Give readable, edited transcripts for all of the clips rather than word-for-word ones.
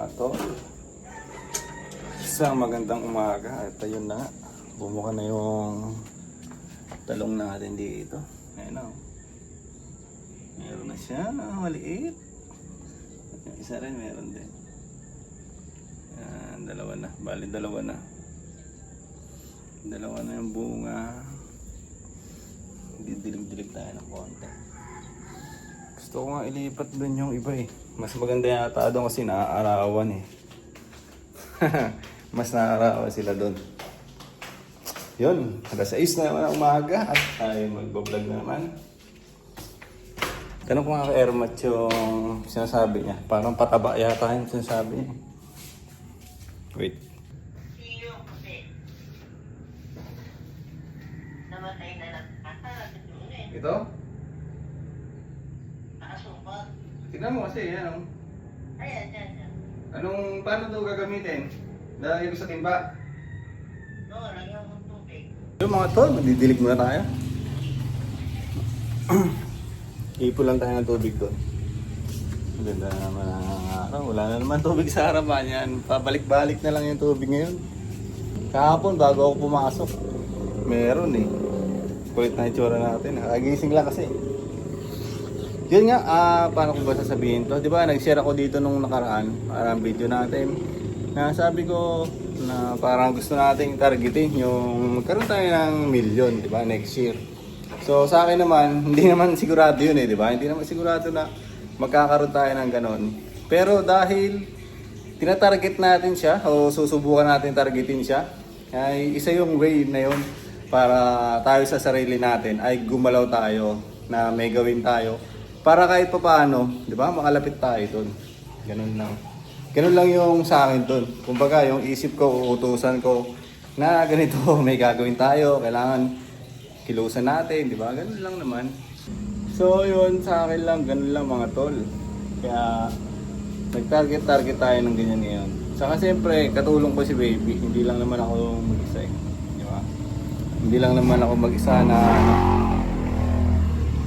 mga tol. Isang magandang umaga at ayun na nga, bumuka na yung talong natin dito. Ayan o. Meron na siya, maliit. At yung isa rin meron din. Ayan, dalawa na. Bali dalawa na. Dalawa na yung bunga. Didilig-dilig tayo ng konti. Gusto ko nga ilipat dun yung iba eh. Mas maganda yata doon kasi naaarawan eh. Mas naaarawan sila doon. Yun, alas 6 na naman ang umaga at tayo magbablog na naman. Tanong ko nga kay Ermat yung sinasabi niya. Parang pataba yata yung sinasabi niya. Wait. Ito? Nakasupat. Tignan mo kasi, yan. Ayan, yan. Paano ito gagamitin? Lalagay ko sa timba. No, lagyan mo ng tubig. Yung mga tol, magdidilig muna tayo. Ipo lang tayo ng tubig doon. Ganda naman ang araw. Wala na naman tubig sa harapan yan. Pabalik-balik na lang yung tubig ngayon. Kahapon, bago ako pumasok, meron eh. Kulit na itsura natin. Nagising lang kasi. Yun nga, paano ko ba sasabihin to? Di ba, nag-share ako dito nung nakaraan, parang video natin. Na sabi ko na parang gusto nating targetin yung magkaroon tayo ng milyon, di ba, next year. So sa akin naman, hindi naman sigurado yun eh, di ba? Hindi naman sigurado na magkakaroon tayo ng ganon. Pero dahil tinatarget natin siya o susubukan natin targetin siya, ay isa yung way na yun para tayo sa sarili natin ay gumalaw tayo na may gawin tayo para kahit pa paano, di ba, makalapit tayo doon. Ganun lang. Ganun lang yung sa akin doon. Kumbaga, yung isip ko, uutusan ko na ganito, may gagawin tayo, kailangan kilusan natin, di ba? Ganun lang naman. So, yun, sa akin lang, ganun lang mga tol. Kaya, nag-target tayo ng ganyan ngayon. Saka siyempre, katulong ko si baby, hindi lang naman ako mag-isa eh. Di ba? Hindi lang naman ako mag-isa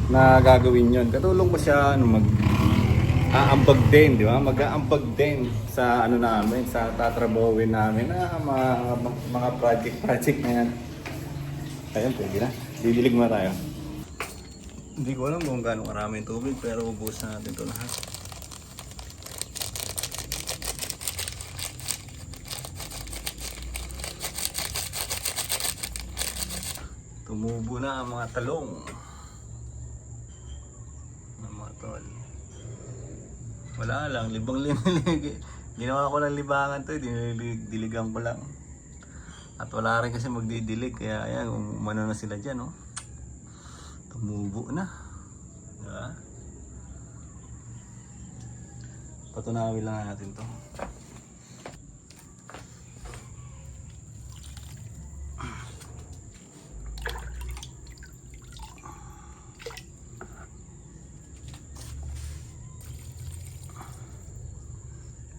na gagawin yon. Katulong ko siya mag-aambag din, di ba? Mag-aambag din sa ano namin, sa tatrabawin namin na mga project na yan. Ayun, pwede na. Didilig muna tayo. Hindi ko alam kung gaano karaming tubig pero ubusan natin ito lahat. Tumubo na ang mga talong. Tol. Wala lang, ginawa ko lang libangan to, diligan ko lang. At wala rin kasi magdidilig, kaya ayan, umano na sila dyan, no? Tumubo na. Diba? Patunawin lang natin to.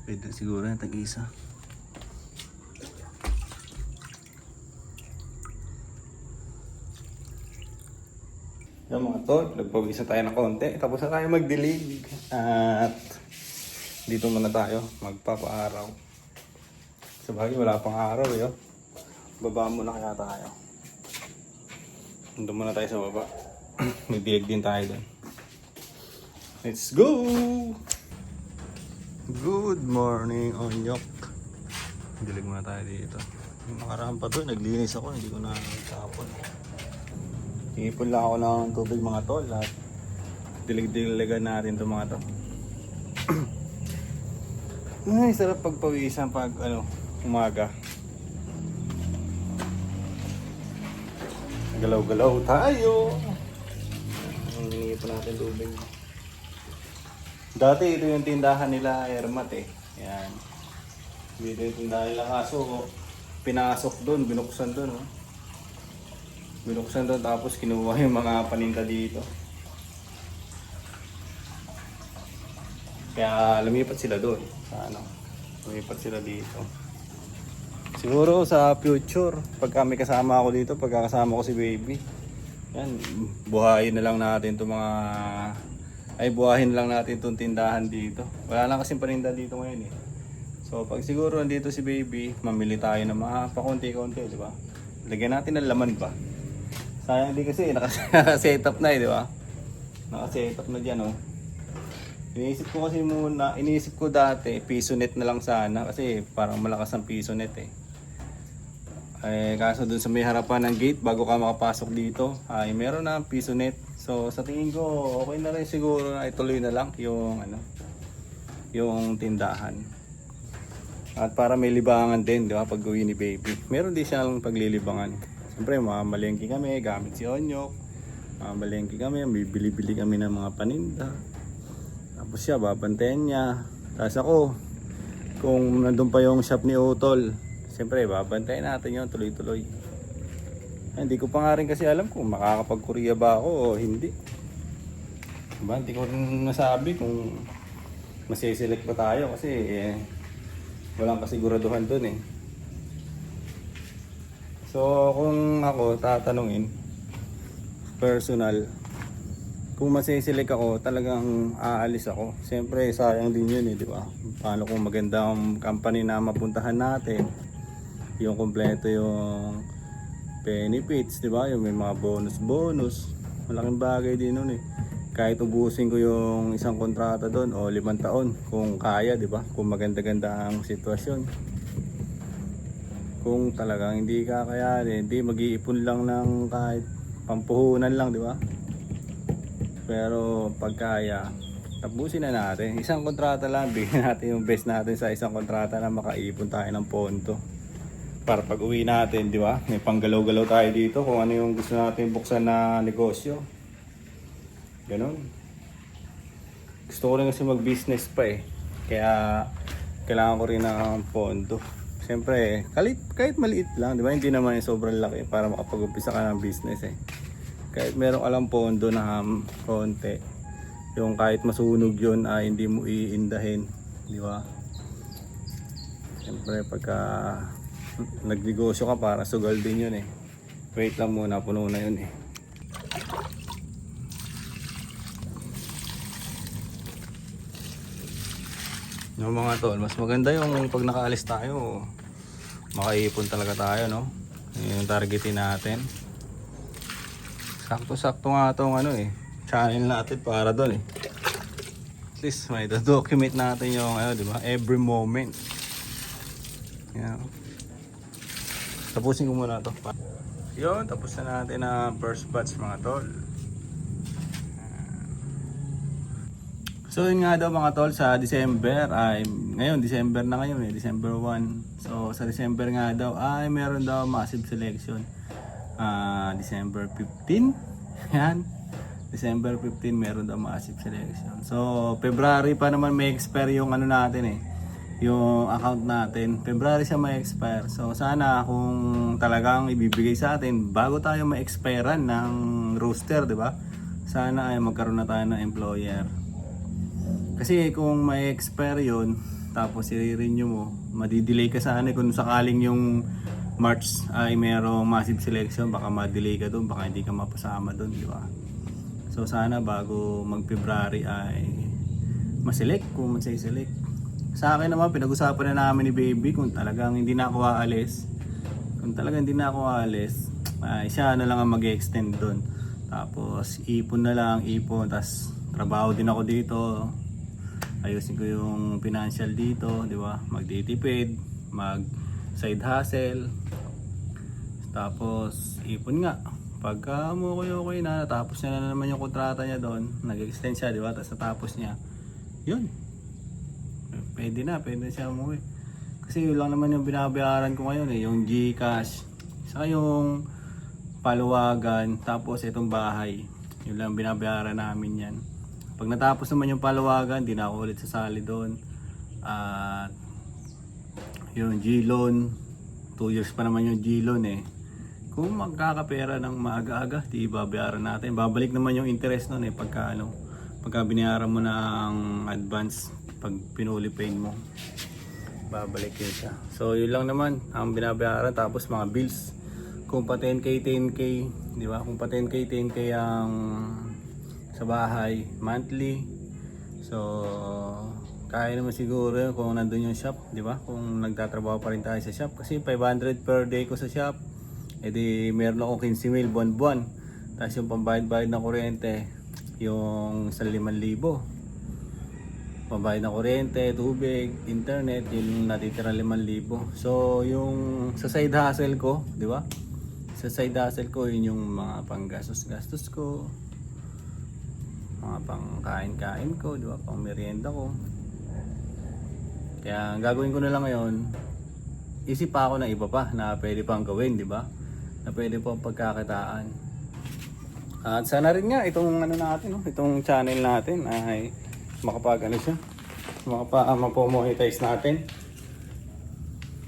Pwede siguro na tag-isa. Yung mga tol, nagpawisa tayo ng konti. Tapos na tayo magdilig. At dito muna tayo magpapaaraw. Sa bagay wala pang araw eh. Baba muna kaya tayo. Nandun muna tayo sa baba. Magdilig din tayo doon. Let's go! Good morning, Onyok. Dilig muna tayo dito. Yung nakaraan pa to, naglinis ako, hindi ko na tapon. Ipon lang ako ng tubig mga tol at dilig-diligan natin to mga to. Ay, sarap pagpawisan pag umaga. Galaw-galaw tayo. Ipon natin tubig. Dati ito yung tindahan nila Ermat eh. Yan. Dito yung tindahan nila kaso pinasok doon, binuksan doon. Oh. Binuksan doon tapos kinuha yung mga paninda dito. Kaya lumipat sila doon. Lumipat sila dito. Siguro sa future, pag kami kasama ako dito, pagkakasama ko si baby. Yan, buhayin na lang natin itong mga buhahin lang natin itong tindahan dito. Wala lang kasing paninda dito ngayon eh. So pag siguro nandito si baby, mamili tayo ng mga pakunti-kunti, di ba? Lagyan natin ng laman ba? Sayang di kasi naka-set up na eh, di ba? Naka-set up na diyan oh. Iniisip ko dati, piso net na lang sana kasi parang malakas ang piso net eh. Kaso dun sa may harapan ng gate bago ka makapasok dito, ay meron na piso net. So sa tingin ko, okay na rin siguro na ituloy na lang yung yung tindahan. At para may libangan din, di ba, pag uwi ni baby. Meron din siyang paglilibangan. Siyempre, mamalengke kami, gamit si Onyok. Mamalengke kami, bibili-bili kami ng mga paninda. Tapos siya, babantayan niya. Tapos ako, kung nandun pa yung shop ni Utol, siyempre, babantayan natin yun tuloy-tuloy. Hindi ko pa nga rin kasi alam kung makakapag-Korea ba ako o hindi. Diba? Hindi ko rin nasabi kung masiselect pa tayo kasi walang kasiguraduhan dun eh. So kung ako tatanungin, personal, kung masiselect ako, talagang aalis ako. Siyempre sayang din yun eh, di ba? Paano kung maganda ang company na mapuntahan natin, yung kompleto yung benefits, di ba? Yung may mga bonus. Malaking bagay din nun eh. Kahit ubusin ko yung isang kontrata doon o 5 taon kung kaya, di ba? Kung maganda-ganda ang sitwasyon. Kung talagang hindi kakayanin, hindi mag-iipon lang ng kahit pampuhunan lang, di ba? Pero pag kaya, tapusin na natin. Isang kontrata lang, bigyan natin yung best natin sa isang kontrata na makaipon tayo ng pondo. Para pag uwi natin, di ba? May panggalaw-galaw tayo dito kung ano yung gusto natin buksan na negosyo. Ganon. Gusto ko rin kasi mag-business pa eh. Kaya kailangan ko rin ng pondo. Siyempre, kahit maliit lang, di ba? Hindi naman yung sobrang laki para makapag-umpisa ka ng business eh. Kahit meron ka lang pondo na konti, yung kahit masunog yun ay hindi mo iindahin, di ba? Siyempre, pagka nagnegosyo ka para sugal din yun eh. Wait lang muna, puno na yun eh. Yung mga tol, mas maganda yung pag nakaalis tayo, makaipon talaga tayo, no? Yun yung targetin natin. Sakto-sakto nga itong channel natin para doon eh. At least may document natin yung di ba? Every moment. Yan. Tapusin ko muna to. Yun, tapos na natin ang first batch mga tol. So yun nga daw mga tol, sa December ay ngayon, December na ngayon eh, December 1. So sa December nga daw ay meron daw massive selection. December 15. Yan. December 15 meron daw massive selection. So February pa naman may expire yung natin eh. Yung account natin. February siya may expire. So sana kung talagang ibibigay sa atin bago tayo ma-expirean ng roster, 'di ba? Sana ay magkaroon na tayo ng employer. Kasi kung may expire yun, tapos i-renew mo, madidelay ka sana kung sakaling yung March ay merong massive selection, baka ma-delay ka doon, baka hindi ka mapasama doon, di ba? So sana bago mag-February ay ma-select kung ma-select. Sa akin naman, pinag-usapan na namin ni baby kung talagang hindi na ako aalis. Kung talagang hindi na ako aalis, ay siya na lang ang mag-extend doon. Tapos ipon na lang, tapos trabaho din ako dito. Ayusin ko yung financial dito, di ba? Magtitipid, mag side hustle. Tapos ipon nga. Pagka okay na, natapos niya na naman yung kontrata niya doon, nag-extend siya, di ba? Tapos natapos niya. Yun. Pwede na siya umuwi. Kasi yun lang naman yung binabayaran ko ngayon eh, yung GCash. Saka yung paluwagan, tapos itong bahay. Yun lang binabayaran namin yan. Pag natapos naman yung paluwagan, di na ako ulit sasali doon. At yung G-loan, 2 years pa naman yung G-loan eh. Kung magkakapera ng maaga-aga, di babayaran natin. Babalik naman yung interest nun eh pagka binayaran mo ng advance, pag pinuli-paid mo, babalik yun siya. So yun lang naman ang binabayaran, tapos mga bills. Kung pa 10k, di ba? Kung pa 10k ang sa bahay monthly, so kaya naman siguro yun kung nandun yung shop, di ba? Kung nagtatrabaho pa rin tayo sa shop. Kasi 500 per day ko sa shop. E di meron akong 15 mil buwan-buwan. Tapos yung pambayad-bayad ng kuryente, yung 5,000. Pambayad ng kuryente, tubig, internet, yung natitira 5,000. So yung sa side hustle ko, di ba? Sa side hustle ko, yun yung mga panggastos-gastos ko. Mga pangkain-kain ko, di ba? Pang merienda ko. Kaya ang gagawin ko na lang ngayon, isip pa ako ng iba pa na pwede pang gawin, di ba? Na pwede pang pagkakitaan. At sana rin nga itong ano natin, itong channel natin ay mapo-monetize natin.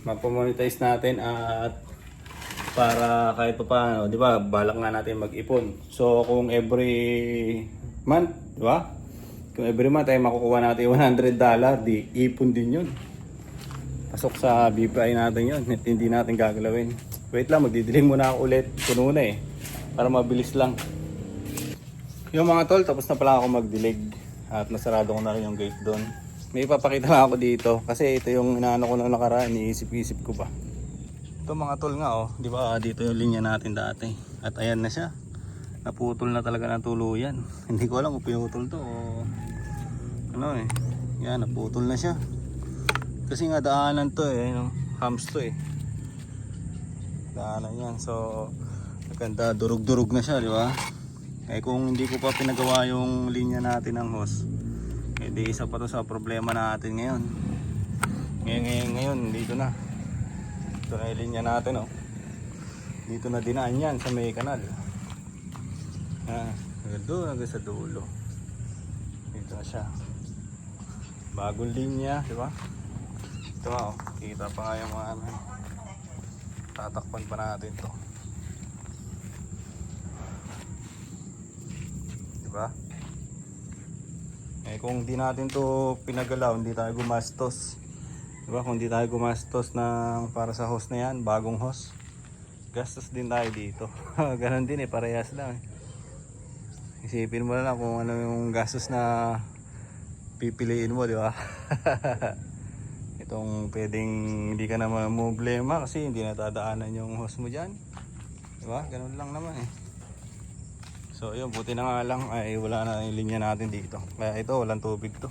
Mapo-monetize natin at para kahit pa paano, di ba? Balak nga natin mag-ipon. So kung every month, di ba? Kung every month ay makukuha natin $100, di ipon din yun. Pasok sa BPI natin yun, hindi natin gagalawin. Wait lang, magdidilim muna ako ulit. Puno na para mabilis lang. Yung mga tol, tapos na pala ako magdilig. At nasarado ko na rin yung gate doon. May ipapakita lang ako dito. Kasi ito yung inaano ko na nakaraan, iniisip-isip ko pa. Ito mga tol nga di ba dito yung linya natin dati. At ayan na siya. Naputol na talaga ng tuluyan. Hindi ko alam kung pinutol to o ano yan, naputol na siya. Kasi nga daanan to hams to daanan yan. So maganda, durug-durug na siya, di ba? Kung hindi ko pa pinagawa yung linya natin ng hose, di isa pa to sa problema natin ngayon. Ngayon dito na. Ito na yung linya natin Dito na dinaan yan sa may kanal. Doon hanggang sa dulo. Dito na siya. Bagong linya, di ba? Ito nga kita pa nga yung mga ano. Tatakpan pa natin to. Di ba? Kung hindi natin to pinagalaw, hindi tayo gumastos. Di ba? Kung hindi tayo gumastos para sa hose na yan, bagong hose, gastos din tayo dito. Ganon din parehas lang Isipin mo na lang kung ano yung gastos na pipiliin mo, di ba? Itong pwedeng hindi ka na problema kasi hindi natadaanan yung hose mo dyan, di ba? Ganun lang naman So yun, buti na nga lang ay wala na yung linya natin dito. Kaya ito, walang tubig to.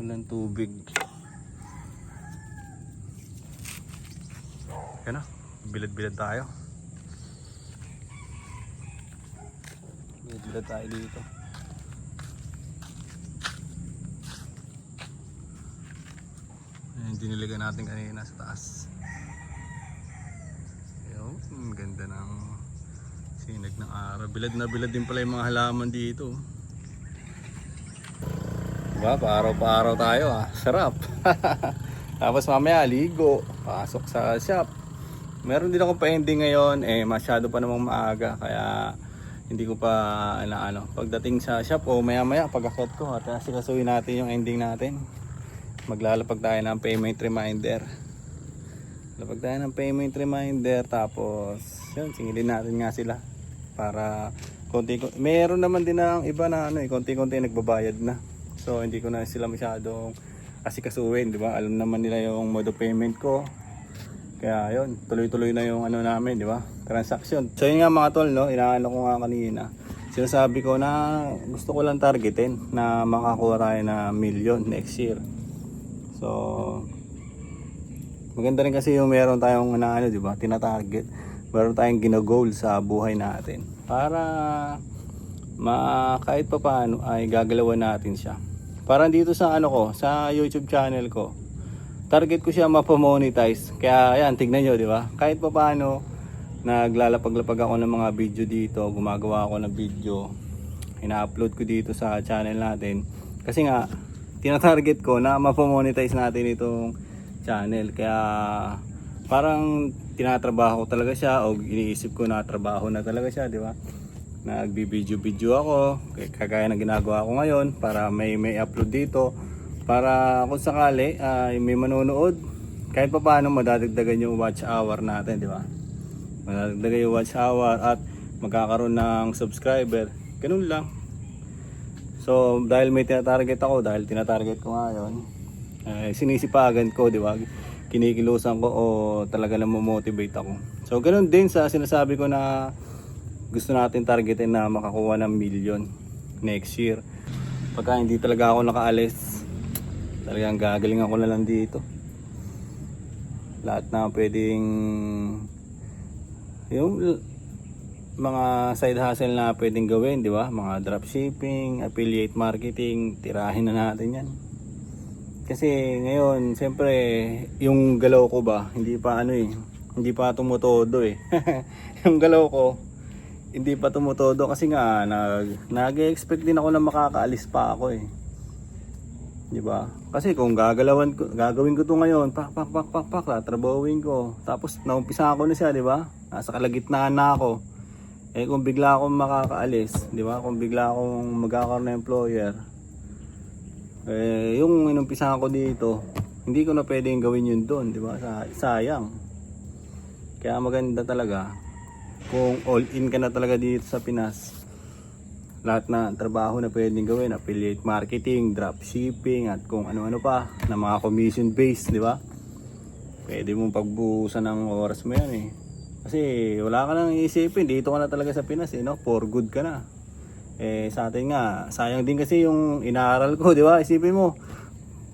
Walang tubig. Kaya na, bilad-bilad tayo. Bilad tayo dito. Ayan, diniligan natin kanina sa taas. Ayun, ganda ng sinag ng araw. Bilad na bilad din pala yung mga halaman dito. Diba? Pa-araw tayo Sarap. Tapos mamaya ligo. Pasok sa shop. Meron din akong pa-ending ngayon. Masyado pa namang maaga. Kaya hindi ko pa pagdating sa shop o maya pag-akot ko at sikasuhin natin yung ending natin. Maglalapag tayo ng payment reminder. Lapag tayo ng payment reminder tapos yun, singilin natin nga sila para meron naman din ng iba na konti-konti nagbabayad na. So hindi ko na sila masyadong asikasuhin, di ba? Alam naman nila yung mode of payment ko. Kaya yun, tuloy-tuloy na yung namin, di ba? Transaction. So yun nga mga tol, inaano ko nga kanina. Sinasabi ko na gusto ko lang targetin na makakuha tayo na million next year. So maganda rin kasi yung meron tayong di ba? Tina-target. Meron tayong gino-goal sa buhay natin. Para kahit pa paano ay gagalawan natin siya. Parang dito sa sa YouTube channel ko. Target ko siya mapo-monetize. Kaya ayan, tignan nyo, di ba? Kahit pa paano, naglalapag-lapag ako ng mga video dito. Gumagawa ako ng video. Ina-upload ko dito sa channel natin. Kasi nga, tina-target ko na mapo-monetize natin itong channel. Kaya parang tinatrabaho ko talaga siya o iniisip ko na trabaho na talaga siya, di ba? Nagbi-video ako, kagaya ng ginagawa ko ngayon para may upload dito. Para kung sakali may manonood, kahit pa paano madadagdagan yung watch hour natin, di ba? Madadagdagan yung watch hour at magkakaroon ng subscriber. Ganun lang. So dahil may tinatarget ako, dahil tinatarget ko ngayon, sinisipagan ko, di ba? Kinikilusan ko o talaga namomotivate ako. So ganoon din sa sinasabi ko na gusto natin targetin na makakuha ng million next year. Pagka hindi talaga ako nakaalis, talagang gagalingan ko na lang dito. Lahat na pwedeng yung mga side hustle na pwedeng gawin, di ba? Mga dropshipping, affiliate marketing, tirahin na natin yan. Kasi ngayon, siyempre, yung galaw ko ba, hindi pa hindi pa tumutodo eh. Yung galaw ko, hindi pa tumutodo kasi nga nag-expect din ako na makakaalis pa ako eh. 'Di ba? Kasi kung gagawin ko 'to ngayon, pak, tatrabawin ko. Tapos naumpisa ko na siya, 'di ba? Nasa kalagitnaan na ako. Eh kung bigla akong makakaalis, 'di ba? Kung bigla akong magkakaroon ng employer, yung inumpisa ko dito, hindi ko na pwedeng gawin yun doon, 'di ba? Sayang. Kaya maganda talaga kung all in ka na talaga dito sa Pinas. Lahat na trabaho na pwedeng gawin, affiliate marketing, dropshipping at kung ano-ano pa na mga commission based, di ba? Pwede mong pagbuusan ng oras mo yan eh. Kasi wala ka nang iisipin, dito ka na talaga sa Pinas eh, no? For good ka na. Eh sa atin nga, sayang din kasi yung inaaral ko, di ba? Isipin mo,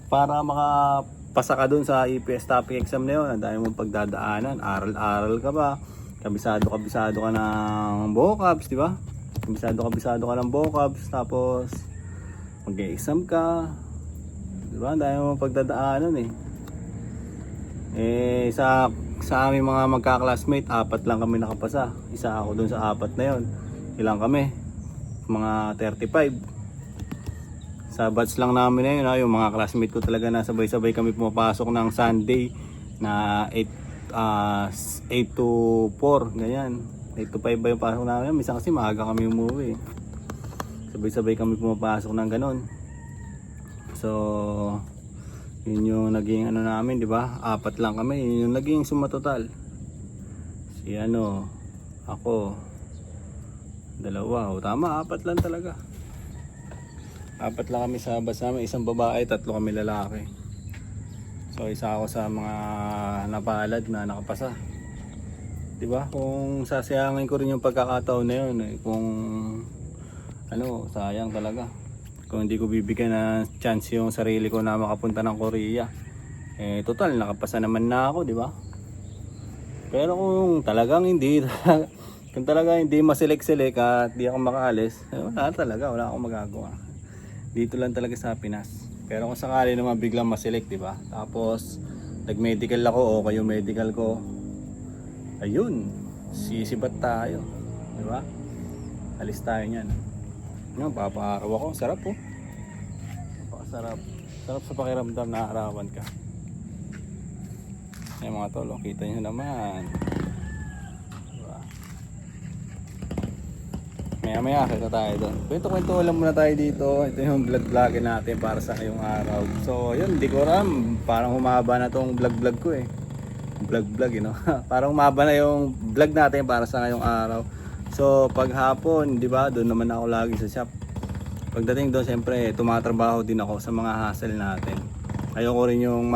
para makapasa ka dun sa EPS topic exam na yun, ang dami mong pagdadaanan, aral-aral ka ba? Kabisado ka ng vocabs, di ba? Kabisado ka ng vocabs, tapos mag-exam ka, di ba? Dahil mo pagdadaanan eh. Sa aming mga magka-classmate, 4 lang kami nakapasa. Isa ako dun sa 4 na yon. Ilang kami? Mga 35. Sa batch lang namin na yun, yung mga classmate ko talaga na sabay-sabay kami pumapasok ng Sunday na 8 to 4, ganyan. 8 to 5 ba yung pasok namin? Minsan kasi maaga kami umuwi. Sabay-sabay kami pumapasok ng ganon. So, yun yung naging ano namin, di ba? 4 lang kami, yun yung naging suma total. Si ako, 2, o tama, 4 lang talaga. 4 lang kami sa bus namin, isang babae, 3 kami lalaki. So isa ako sa mga napalad na nakapasa. 'Di ba? Kung sasayangin ko rin yung pagkakataon na 'yon, kung sayang talaga. Kung hindi ko bibigyan ng chance yung sarili ko na makapunta ng Korea. Total nakapasa naman na ako, 'di ba? Pero kung talagang hindi kung talaga hindi maselect-select at di ako makaalis, wala akong magagawa. Dito lang talaga sa Pinas. Pero kung sakali naman biglang ma-select, di ba? Tapos nag-medical ako o kayo medical ko. Ayun, sisibat tayo, di ba? Alis tayo niyan. Paparaw ako, sarap po. Napakasarap. Sarap sa pakiramdam na arawan ka. Ayan mga tol, kita niyo naman. Diba? Maya kita tayo doon. Kwento lang muna tayo dito. Ito yung vlog natin para sa ngayong araw. So yun, hindi ko alam, parang humaba na tong vlog ko eh. Vlog you know. Parang humaba na yung vlog natin para sa ngayong araw. So paghapon, di ba, doon naman ako lagi sa shop. Pagdating doon, siyempre tumatrabaho din ako sa mga hustle natin. Ayoko rin yung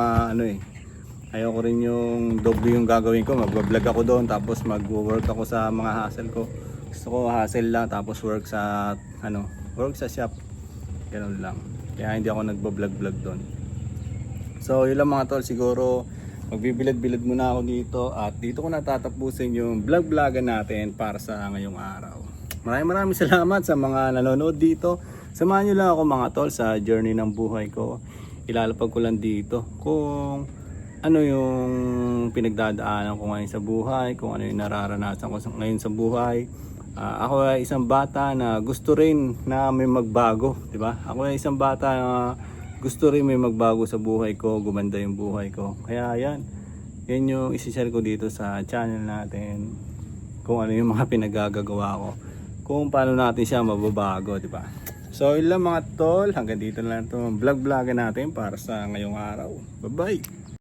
ayoko rin yung doble yung gagawin ko. Mag-vlog ako doon, tapos mag-work ako sa mga hustle ko. Gusto ko hustle lang, tapos work sa shop. Ganun lang. Kaya hindi ako nagbo-vlog doon. So yun lang mga tol, siguro magbibilad-bilad muna ako dito at dito ko natatapusin yung vlog-vlogan natin para sa ngayong araw. Maraming salamat sa mga nanonood dito. Samahan nyo lang ako mga tol sa journey ng buhay ko. Ilalapag ko lang dito kung ano yung pinagdadaanan ko ngayon sa buhay, kung ano yung nararanasan ko ngayon sa buhay. Ako ay isang bata na gusto rin na may magbago, di ba? Ako ay isang bata na gusto rin may magbago sa buhay ko, gumanda yung buhay ko. Kaya yan yung isi-share ko dito sa channel natin, kung ano yung mga pinagagagawa ko, kung paano natin siya mababago, di ba? So yun lang mga tol, hanggang dito na lang itong vlog natin para sa ngayong araw. Bye bye!